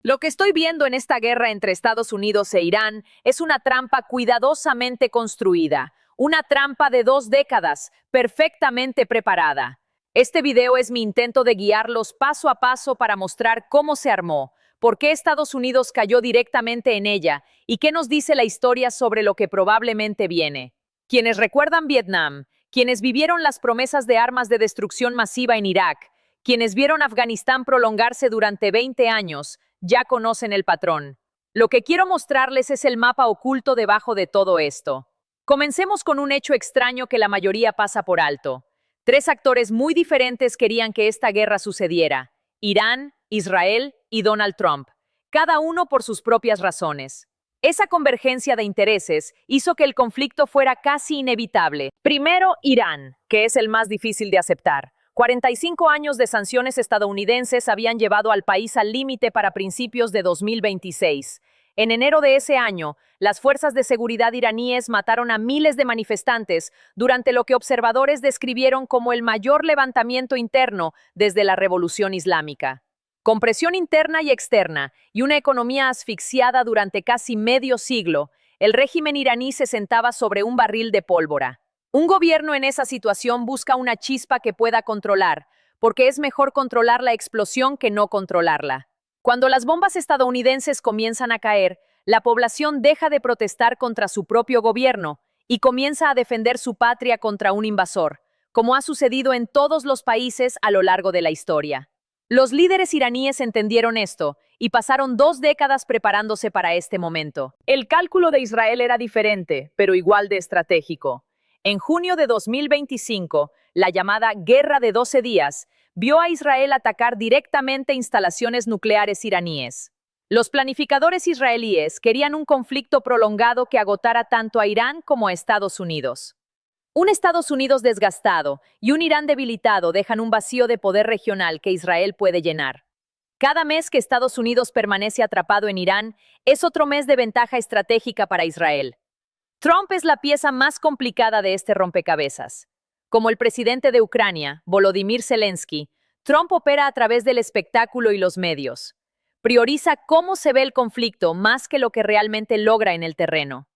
Lo que estoy viendo en esta guerra entre Estados Unidos e Irán es una trampa cuidadosamente construida, una trampa de 2 décadas, perfectamente preparada. Este video es mi intento de guiarlos paso a paso para mostrar cómo se armó, por qué Estados Unidos cayó directamente en ella y qué nos dice la historia sobre lo que probablemente viene. Quienes recuerdan Vietnam, quienes vivieron las promesas de armas de destrucción masiva en Irak, quienes vieron Afganistán prolongarse durante 20 años, ya conocen el patrón. Lo que quiero mostrarles es el mapa oculto debajo de todo esto. Comencemos con un hecho extraño que la mayoría pasa por alto. 3 actores muy diferentes querían que esta guerra sucediera: Irán, Israel y Donald Trump, cada uno por sus propias razones. Esa convergencia de intereses hizo que el conflicto fuera casi inevitable. Primero, Irán, que es el más difícil de aceptar. 45 años de sanciones estadounidenses habían llevado al país al límite para principios de 2026. En enero de ese año, las fuerzas de seguridad iraníes mataron a miles de manifestantes durante lo que observadores describieron como el mayor levantamiento interno desde la Revolución Islámica. Con presión interna y externa y una economía asfixiada durante casi medio siglo, el régimen iraní se sentaba sobre un barril de pólvora. Un gobierno en esa situación busca una chispa que pueda controlar, porque es mejor controlar la explosión que no controlarla. Cuando las bombas estadounidenses comienzan a caer, la población deja de protestar contra su propio gobierno y comienza a defender su patria contra un invasor, como ha sucedido en todos los países a lo largo de la historia. Los líderes iraníes entendieron esto y pasaron 2 décadas preparándose para este momento. El cálculo de Israel era diferente, pero igual de estratégico. En junio de 2025, la llamada Guerra de 12 días vio a Israel atacar directamente instalaciones nucleares iraníes. Los planificadores israelíes querían un conflicto prolongado que agotara tanto a Irán como a Estados Unidos. Un Estados Unidos desgastado y un Irán debilitado dejan un vacío de poder regional que Israel puede llenar. Cada mes que Estados Unidos permanece atrapado en Irán es otro mes de ventaja estratégica para Israel. Trump es la pieza más complicada de este rompecabezas. Como el presidente de Ucrania, Volodymyr Zelensky, Trump opera a través del espectáculo y los medios. Prioriza cómo se ve el conflicto más que lo que realmente logra en el terreno.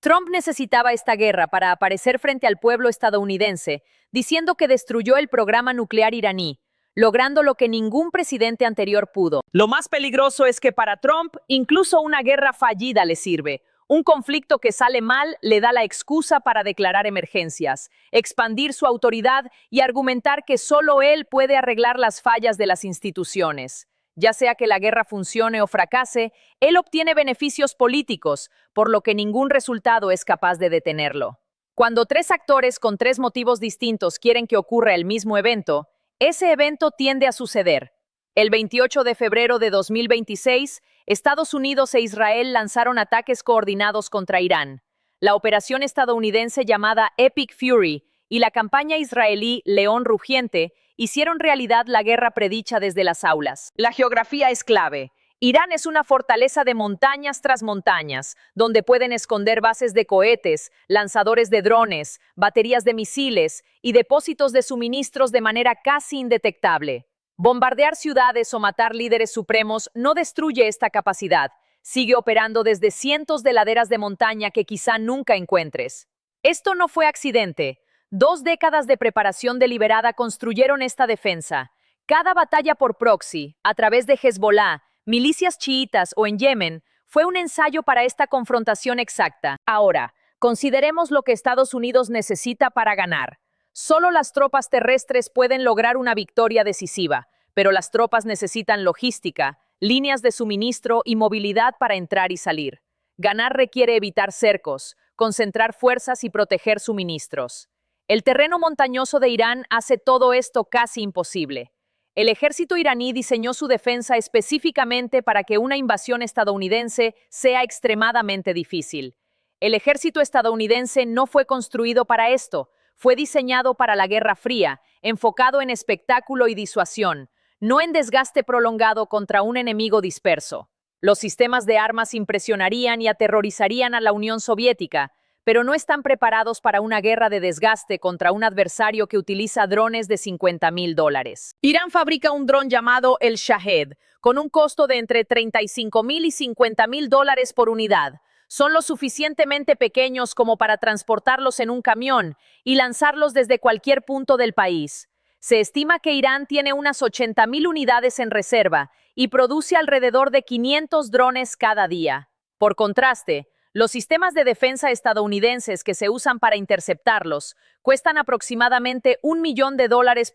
Trump necesitaba esta guerra para aparecer frente al pueblo estadounidense, diciendo que destruyó el programa nuclear iraní, logrando lo que ningún presidente anterior pudo. Lo más peligroso es que para Trump, incluso una guerra fallida le sirve. Un conflicto que sale mal le da la excusa para declarar emergencias, expandir su autoridad y argumentar que solo él puede arreglar las fallas de las instituciones. Ya sea que la guerra funcione o fracase, él obtiene beneficios políticos, por lo que ningún resultado es capaz de detenerlo. Cuando 3 actores con 3 motivos distintos quieren que ocurra el mismo evento, ese evento tiende a suceder. El 28 de febrero de 2026, Estados Unidos e Israel lanzaron ataques coordinados contra Irán. La operación estadounidense llamada Epic Fury y la campaña israelí León Rugiente hicieron realidad la guerra predicha desde las aulas. La geografía es clave. Irán es una fortaleza de montañas tras montañas, donde pueden esconder bases de cohetes, lanzadores de drones, baterías de misiles y depósitos de suministros de manera casi indetectable. Bombardear ciudades o matar líderes supremos no destruye esta capacidad. Sigue operando desde cientos de laderas de montaña que quizá nunca encuentres. Esto no fue accidente. 2 décadas de preparación deliberada construyeron esta defensa. Cada batalla por proxy, a través de Hezbollah, milicias chiitas o en Yemen, fue un ensayo para esta confrontación exacta. Ahora, consideremos lo que Estados Unidos necesita para ganar. Solo las tropas terrestres pueden lograr una victoria decisiva, pero las tropas necesitan logística, líneas de suministro y movilidad para entrar y salir. Ganar requiere evitar cercos, concentrar fuerzas y proteger suministros. El terreno montañoso de Irán hace todo esto casi imposible. El ejército iraní diseñó su defensa específicamente para que una invasión estadounidense sea extremadamente difícil. El ejército estadounidense no fue construido para esto. Fue diseñado para la Guerra Fría, enfocado en espectáculo y disuasión, no en desgaste prolongado contra un enemigo disperso. Los sistemas de armas impresionarían y aterrorizarían a la Unión Soviética, pero no están preparados para una guerra de desgaste contra un adversario que utiliza drones de $50,000. Irán fabrica un dron llamado el Shahed, con un costo de entre $35,000 y $50,000 por unidad. Son lo suficientemente pequeños como para transportarlos en un camión y lanzarlos desde cualquier punto del país. Se estima que Irán tiene unas 80,000 unidades en reserva y produce alrededor de 500 drones cada día. Por contraste, los sistemas de defensa estadounidenses que se usan para interceptarlos cuestan aproximadamente $1 millón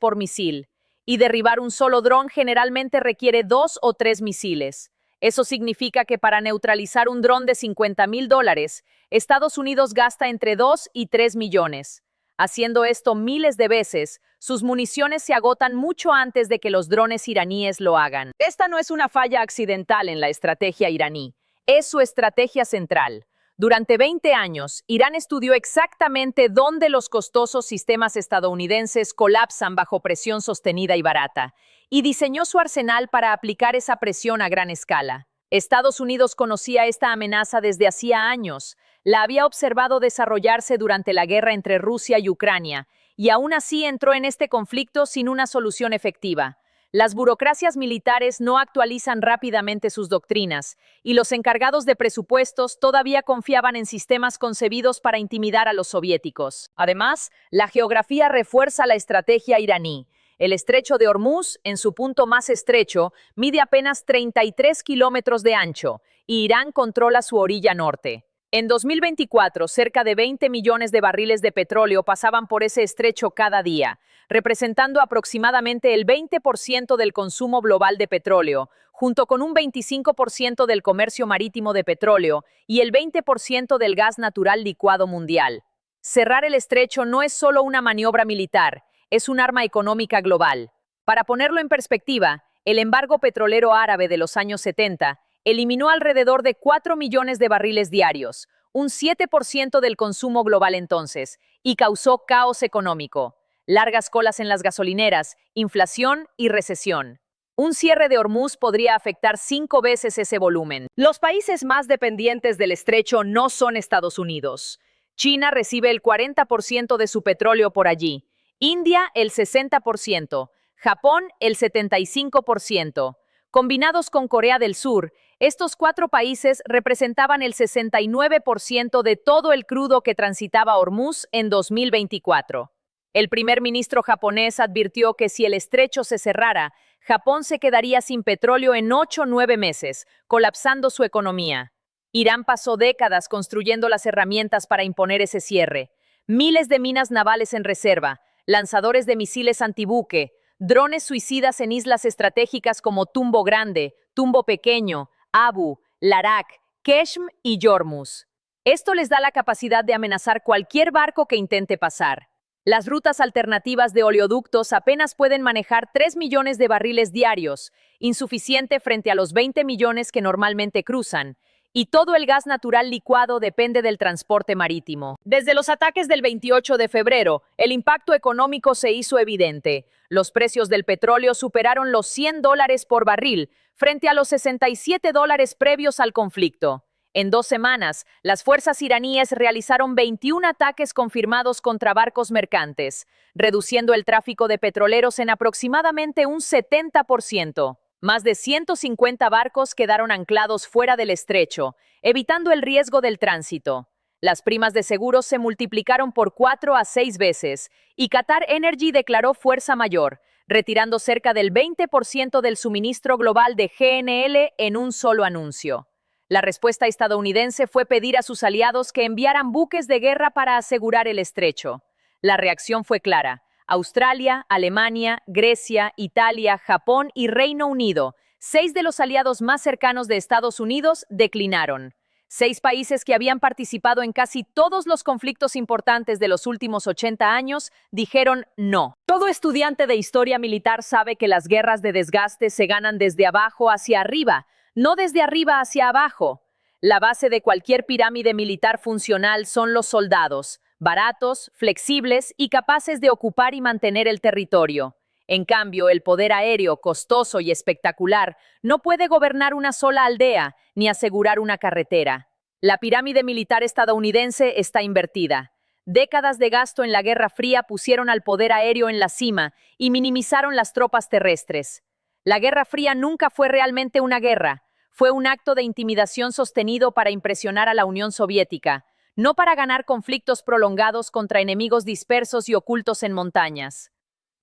por misil, y derribar un solo dron generalmente requiere 2 o 3 misiles. Eso significa que para neutralizar un dron de $50,000, Estados Unidos gasta entre 2 y 3 millones. Haciendo esto miles de veces, sus municiones se agotan mucho antes de que los drones iraníes lo hagan. Esta no es una falla accidental en la estrategia iraní, es su estrategia central. Durante 20 años, Irán estudió exactamente dónde los costosos sistemas estadounidenses colapsan bajo presión sostenida y barata, y diseñó su arsenal para aplicar esa presión a gran escala. Estados Unidos conocía esta amenaza desde hacía años, la había observado desarrollarse durante la guerra entre Rusia y Ucrania, y aún así entró en este conflicto sin una solución efectiva. Las burocracias militares no actualizan rápidamente sus doctrinas, y los encargados de presupuestos todavía confiaban en sistemas concebidos para intimidar a los soviéticos. Además, la geografía refuerza la estrategia iraní. El estrecho de Hormuz, en su punto más estrecho, mide apenas 33 kilómetros de ancho, y Irán controla su orilla norte. En 2024, cerca de 20 millones de barriles de petróleo pasaban por ese estrecho cada día, representando aproximadamente el 20% del consumo global de petróleo, junto con un 25% del comercio marítimo de petróleo y el 20% del gas natural licuado mundial. Cerrar el estrecho no es solo una maniobra militar, es un arma económica global. Para ponerlo en perspectiva, el embargo petrolero árabe de los años 70 eliminó alrededor de 4 millones de barriles diarios, un 7% del consumo global entonces, y causó caos económico, largas colas en las gasolineras, inflación y recesión. Un cierre de Hormuz podría afectar 5 veces ese volumen. Los países más dependientes del estrecho no son Estados Unidos. China recibe el 40% de su petróleo por allí, India el 60%, Japón el 75%. Combinados con Corea del Sur, estos 4 países representaban el 69% de todo el crudo que transitaba Hormuz en 2024. El primer ministro japonés advirtió que si el estrecho se cerrara, Japón se quedaría sin petróleo en 8 o 9 meses, colapsando su economía. Irán pasó décadas construyendo las herramientas para imponer ese cierre. Miles de minas navales en reserva, lanzadores de misiles antibuque, drones suicidas en islas estratégicas como Tumbo Grande, Tumbo Pequeño, Abu, Larak, Keshm y Hormuz. Esto les da la capacidad de amenazar cualquier barco que intente pasar. Las rutas alternativas de oleoductos apenas pueden manejar 3 millones de barriles diarios, insuficiente frente a los 20 millones que normalmente cruzan, y todo el gas natural licuado depende del transporte marítimo. Desde los ataques del 28 de febrero, el impacto económico se hizo evidente. Los precios del petróleo superaron los $100 por barril, frente a los $67 previos al conflicto. En 2 semanas, las fuerzas iraníes realizaron 21 ataques confirmados contra barcos mercantes, reduciendo el tráfico de petroleros en aproximadamente un 70%. Más de 150 barcos quedaron anclados fuera del estrecho, evitando el riesgo del tránsito. Las primas de seguros se multiplicaron por 4 a 6 veces, y Qatar Energy declaró fuerza mayor, retirando cerca del 20% del suministro global de GNL en un solo anuncio. La respuesta estadounidense fue pedir a sus aliados que enviaran buques de guerra para asegurar el estrecho. La reacción fue clara. Australia, Alemania, Grecia, Italia, Japón y Reino Unido, 6 de los aliados más cercanos de Estados Unidos, declinaron. 6 países que habían participado en casi todos los conflictos importantes de los últimos 80 años dijeron no. Todo estudiante de historia militar sabe que las guerras de desgaste se ganan desde abajo hacia arriba, no desde arriba hacia abajo. La base de cualquier pirámide militar funcional son los soldados, baratos, flexibles y capaces de ocupar y mantener el territorio. En cambio, el poder aéreo, costoso y espectacular, no puede gobernar una sola aldea ni asegurar una carretera. La pirámide militar estadounidense está invertida. Décadas de gasto en la Guerra Fría pusieron al poder aéreo en la cima y minimizaron las tropas terrestres. La Guerra Fría nunca fue realmente una guerra. Fue un acto de intimidación sostenido para impresionar a la Unión Soviética, no para ganar conflictos prolongados contra enemigos dispersos y ocultos en montañas.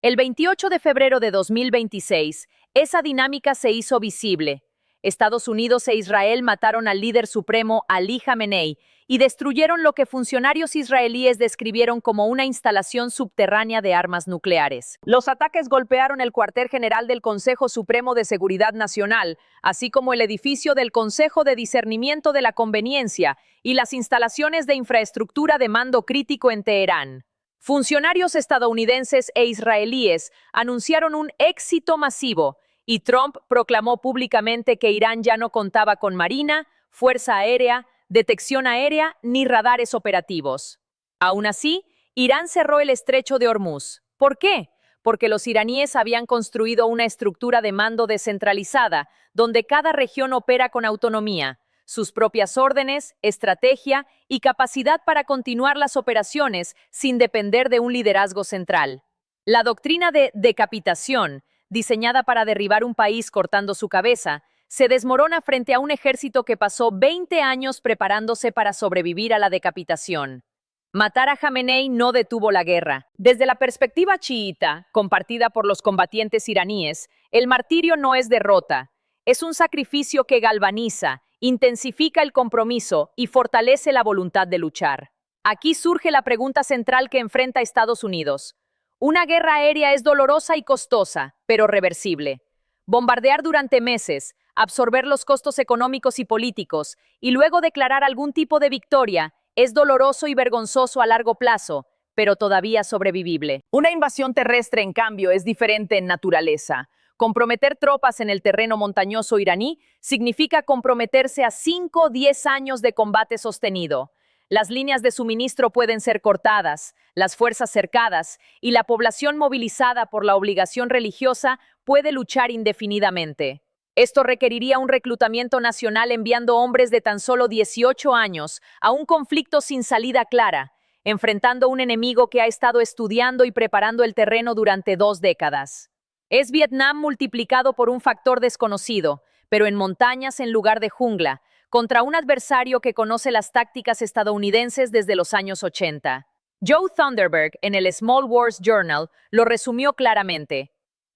El 28 de febrero de 2026, esa dinámica se hizo visible. Estados Unidos e Israel mataron al líder supremo Ali Khamenei y destruyeron lo que funcionarios israelíes describieron como una instalación subterránea de armas nucleares. Los ataques golpearon el cuartel general del Consejo Supremo de Seguridad Nacional, así como el edificio del Consejo de Discernimiento de la Conveniencia y las instalaciones de infraestructura de mando crítico en Teherán. Funcionarios estadounidenses e israelíes anunciaron un éxito masivo, y Trump proclamó públicamente que Irán ya no contaba con marina, fuerza aérea, detección aérea ni radares operativos. Aún así, Irán cerró el estrecho de Hormuz. ¿Por qué? Porque los iraníes habían construido una estructura de mando descentralizada, donde cada región opera con autonomía, sus propias órdenes, estrategia y capacidad para continuar las operaciones sin depender de un liderazgo central. La doctrina de decapitación, diseñada para derribar un país cortando su cabeza, se desmorona frente a un ejército que pasó 20 años preparándose para sobrevivir a la decapitación. Matar a Khamenei no detuvo la guerra. Desde la perspectiva chiita, compartida por los combatientes iraníes, el martirio no es derrota. Es un sacrificio que galvaniza, intensifica el compromiso y fortalece la voluntad de luchar. Aquí surge la pregunta central que enfrenta Estados Unidos. Una guerra aérea es dolorosa y costosa, pero reversible. Bombardear durante meses, absorber los costos económicos y políticos, y luego declarar algún tipo de victoria, es doloroso y vergonzoso a largo plazo, pero todavía sobrevivible. Una invasión terrestre, en cambio, es diferente en naturaleza. Comprometer tropas en el terreno montañoso iraní significa comprometerse a 5 o 10 años de combate sostenido. Las líneas de suministro pueden ser cortadas, las fuerzas cercadas y la población movilizada por la obligación religiosa puede luchar indefinidamente. Esto requeriría un reclutamiento nacional enviando hombres de tan solo 18 años a un conflicto sin salida clara, enfrentando un enemigo que ha estado estudiando y preparando el terreno durante 2 décadas. Es Vietnam multiplicado por un factor desconocido, pero en montañas en lugar de jungla, contra un adversario que conoce las tácticas estadounidenses desde los años 80. Joe Thunderberg, en el Small Wars Journal, lo resumió claramente.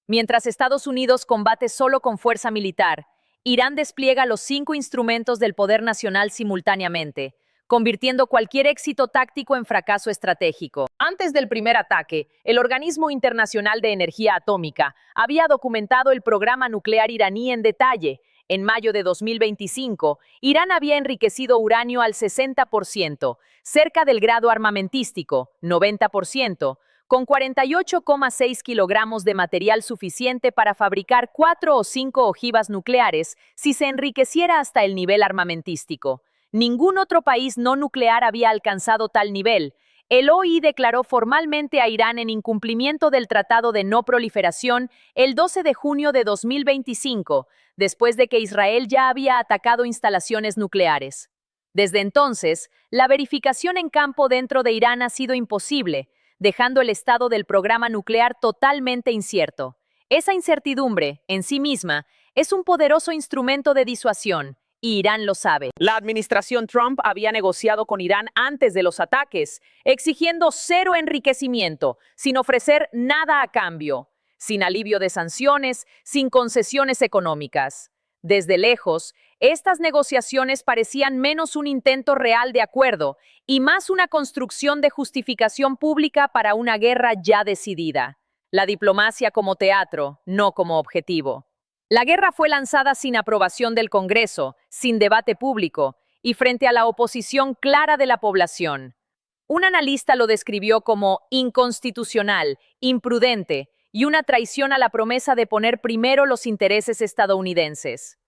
Mientras Estados Unidos combate solo con fuerza militar, Irán despliega los 5 instrumentos del poder nacional simultáneamente, convirtiendo cualquier éxito táctico en fracaso estratégico. Antes del primer ataque, el Organismo Internacional de Energía Atómica había documentado el programa nuclear iraní en detalle. En mayo de 2025, Irán había enriquecido uranio al 60%, cerca del grado armamentístico, 90%, con 48,6 kilogramos de material suficiente para fabricar 4 o 5 ojivas nucleares si se enriqueciera hasta el nivel armamentístico. Ningún otro país no nuclear había alcanzado tal nivel. El OI declaró formalmente a Irán en incumplimiento del Tratado de No Proliferación el 12 de junio de 2025, después de que Israel ya había atacado instalaciones nucleares. Desde entonces, la verificación en campo dentro de Irán ha sido imposible, dejando el estado del programa nuclear totalmente incierto. Esa incertidumbre, en sí misma, es un poderoso instrumento de disuasión, y Irán lo sabe. La administración Trump había negociado con Irán antes de los ataques, exigiendo 0 enriquecimiento, sin ofrecer nada a cambio, sin alivio de sanciones, sin concesiones económicas. Desde lejos, estas negociaciones parecían menos un intento real de acuerdo y más una construcción de justificación pública para una guerra ya decidida. La diplomacia como teatro, no como objetivo. La guerra fue lanzada sin aprobación del Congreso, sin debate público y frente a la oposición clara de la población. Un analista lo describió como inconstitucional, imprudente y una traición a la promesa de poner primero los intereses estadounidenses.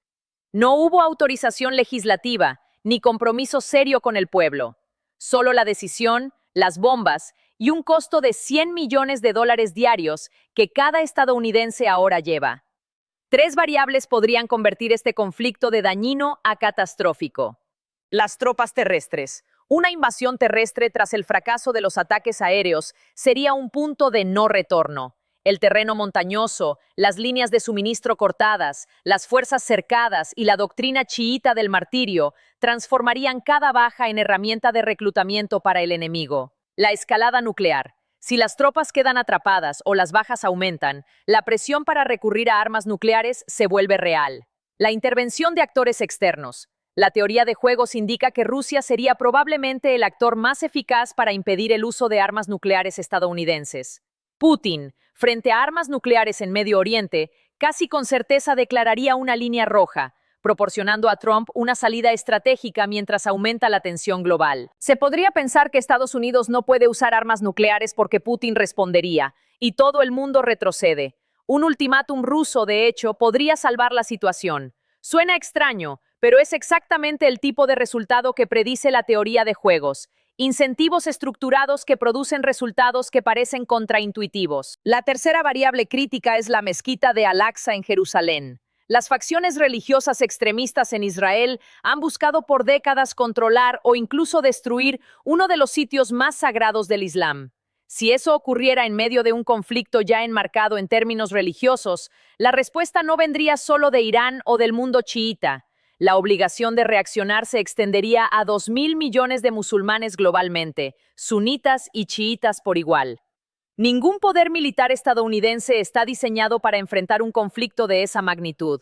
No hubo autorización legislativa ni compromiso serio con el pueblo. Solo la decisión, las bombas y un costo de $100 millones diarios que cada estadounidense ahora lleva. 3 variables podrían convertir este conflicto de dañino a catastrófico. Las tropas terrestres. Una invasión terrestre tras el fracaso de los ataques aéreos sería un punto de no retorno. El terreno montañoso, las líneas de suministro cortadas, las fuerzas cercadas y la doctrina chiita del martirio transformarían cada baja en herramienta de reclutamiento para el enemigo. La escalada nuclear. Si las tropas quedan atrapadas o las bajas aumentan, la presión para recurrir a armas nucleares se vuelve real. La intervención de actores externos. La teoría de juegos indica que Rusia sería probablemente el actor más eficaz para impedir el uso de armas nucleares estadounidenses. Putin, frente a armas nucleares en Medio Oriente, casi con certeza declararía una línea roja, proporcionando a Trump una salida estratégica mientras aumenta la tensión global. Se podría pensar que Estados Unidos no puede usar armas nucleares porque Putin respondería, y todo el mundo retrocede. Un ultimátum ruso, de hecho, podría salvar la situación. Suena extraño, pero es exactamente el tipo de resultado que predice la teoría de juegos. Incentivos estructurados que producen resultados que parecen contraintuitivos. La tercera variable crítica es la mezquita de Al-Aqsa en Jerusalén. Las facciones religiosas extremistas en Israel han buscado por décadas controlar o incluso destruir uno de los sitios más sagrados del Islam. Si eso ocurriera en medio de un conflicto ya enmarcado en términos religiosos, la respuesta no vendría solo de Irán o del mundo chiita. La obligación de reaccionar se extendería a 2.000 millones de musulmanes globalmente, sunitas y chiitas por igual. Ningún poder militar estadounidense está diseñado para enfrentar un conflicto de esa magnitud.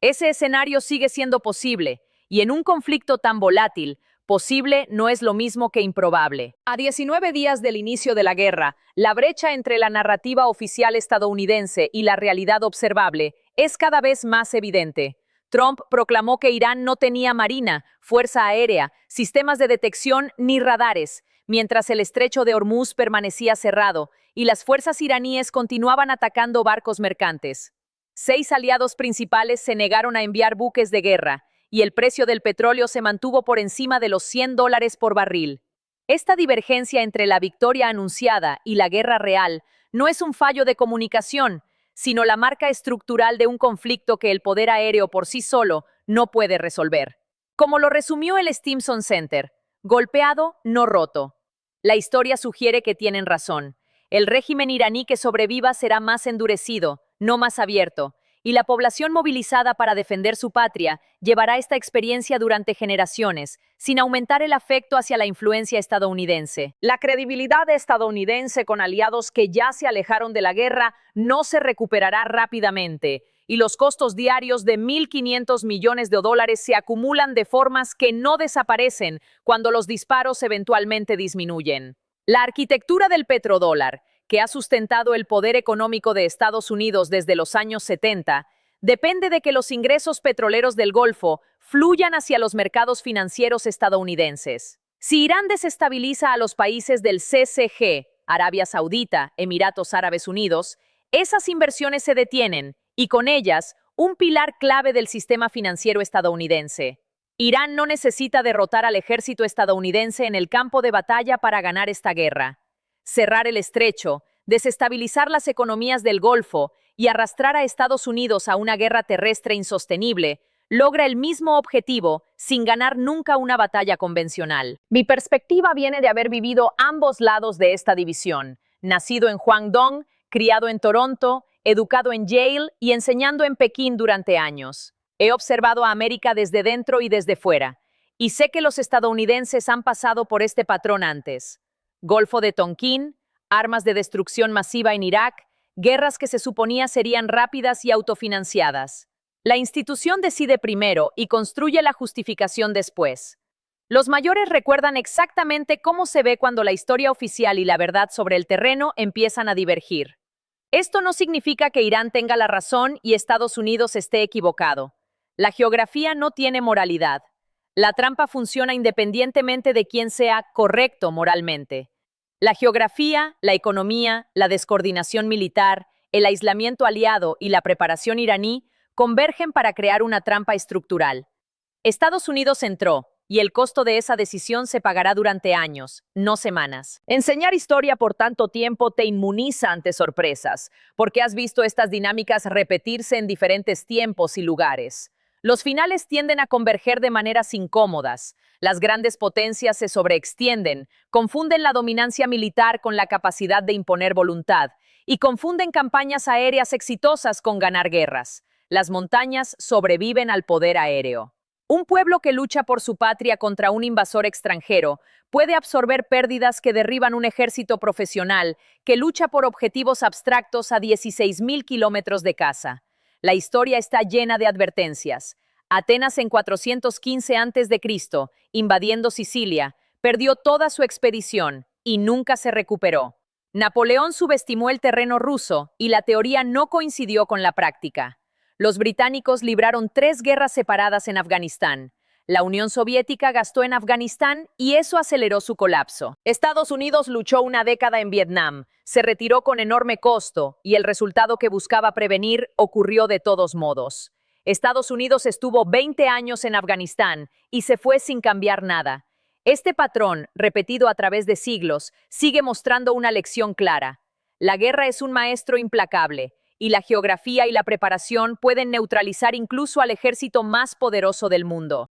Ese escenario sigue siendo posible, y en un conflicto tan volátil, posible no es lo mismo que improbable. A 19 días del inicio de la guerra, la brecha entre la narrativa oficial estadounidense y la realidad observable es cada vez más evidente. Trump proclamó que Irán no tenía marina, fuerza aérea, sistemas de detección ni radares, mientras el estrecho de Hormuz permanecía cerrado y las fuerzas iraníes continuaban atacando barcos mercantes. 6 aliados principales se negaron a enviar buques de guerra y el precio del petróleo se mantuvo por encima de los $100 por barril. Esta divergencia entre la victoria anunciada y la guerra real no es un fallo de comunicación, sino la marca estructural de un conflicto que el poder aéreo por sí solo no puede resolver. Como lo resumió el Stimson Center, golpeado, no roto. La historia sugiere que tienen razón. El régimen iraní que sobreviva será más endurecido, no más abierto, y la población movilizada para defender su patria llevará esta experiencia durante generaciones, sin aumentar el afecto hacia la influencia estadounidense. La credibilidad estadounidense con aliados que ya se alejaron de la guerra no se recuperará rápidamente, y los costos diarios de $1.500 millones se acumulan de formas que no desaparecen cuando los disparos eventualmente disminuyen. La arquitectura del petrodólar, que ha sustentado el poder económico de Estados Unidos desde los años 70, depende de que los ingresos petroleros del Golfo fluyan hacia los mercados financieros estadounidenses. Si Irán desestabiliza a los países del CCG, Arabia Saudita, Emiratos Árabes Unidos, esas inversiones se detienen y con ellas un pilar clave del sistema financiero estadounidense. Irán no necesita derrotar al ejército estadounidense en el campo de batalla para ganar esta guerra. Cerrar el estrecho, desestabilizar las economías del Golfo y arrastrar a Estados Unidos a una guerra terrestre insostenible logra el mismo objetivo sin ganar nunca una batalla convencional. Mi perspectiva viene de haber vivido ambos lados de esta división. Nacido en Guangdong, criado en Toronto, educado en Yale y enseñando en Pekín durante años. He observado a América desde dentro y desde fuera, y sé que los estadounidenses han pasado por este patrón antes. Golfo de Tonkin, armas de destrucción masiva en Irak, guerras que se suponía serían rápidas y autofinanciadas. La institución decide primero y construye la justificación después. Los mayores recuerdan exactamente cómo se ve cuando la historia oficial y la verdad sobre el terreno empiezan a divergir. Esto no significa que Irán tenga la razón y Estados Unidos esté equivocado. La geografía no tiene moralidad. La trampa funciona independientemente de quién sea correcto moralmente. La geografía, la economía, la descoordinación militar, el aislamiento aliado y la preparación iraní convergen para crear una trampa estructural. Estados Unidos entró, y el costo de esa decisión se pagará durante años, no semanas. Enseñar historia por tanto tiempo te inmuniza ante sorpresas, porque has visto estas dinámicas repetirse en diferentes tiempos y lugares. Los finales tienden a converger de maneras incómodas. Las grandes potencias se sobreextienden, confunden la dominancia militar con la capacidad de imponer voluntad, y confunden campañas aéreas exitosas con ganar guerras. Las montañas sobreviven al poder aéreo. Un pueblo que lucha por su patria contra un invasor extranjero puede absorber pérdidas que derriban un ejército profesional que lucha por objetivos abstractos a 16.000 kilómetros de casa. La historia está llena de advertencias. Atenas en 415 a.C., invadiendo Sicilia, perdió toda su expedición y nunca se recuperó. Napoleón subestimó el terreno ruso y la teoría no coincidió con la práctica. Los británicos libraron 3 guerras separadas en Afganistán. La Unión Soviética gastó en Afganistán y eso aceleró su colapso. Estados Unidos luchó una década en Vietnam, se retiró con enorme costo y el resultado que buscaba prevenir ocurrió de todos modos. Estados Unidos estuvo 20 años en Afganistán y se fue sin cambiar nada. Este patrón, repetido a través de siglos, sigue mostrando una lección clara. La guerra es un maestro implacable, y la geografía y la preparación pueden neutralizar incluso al ejército más poderoso del mundo.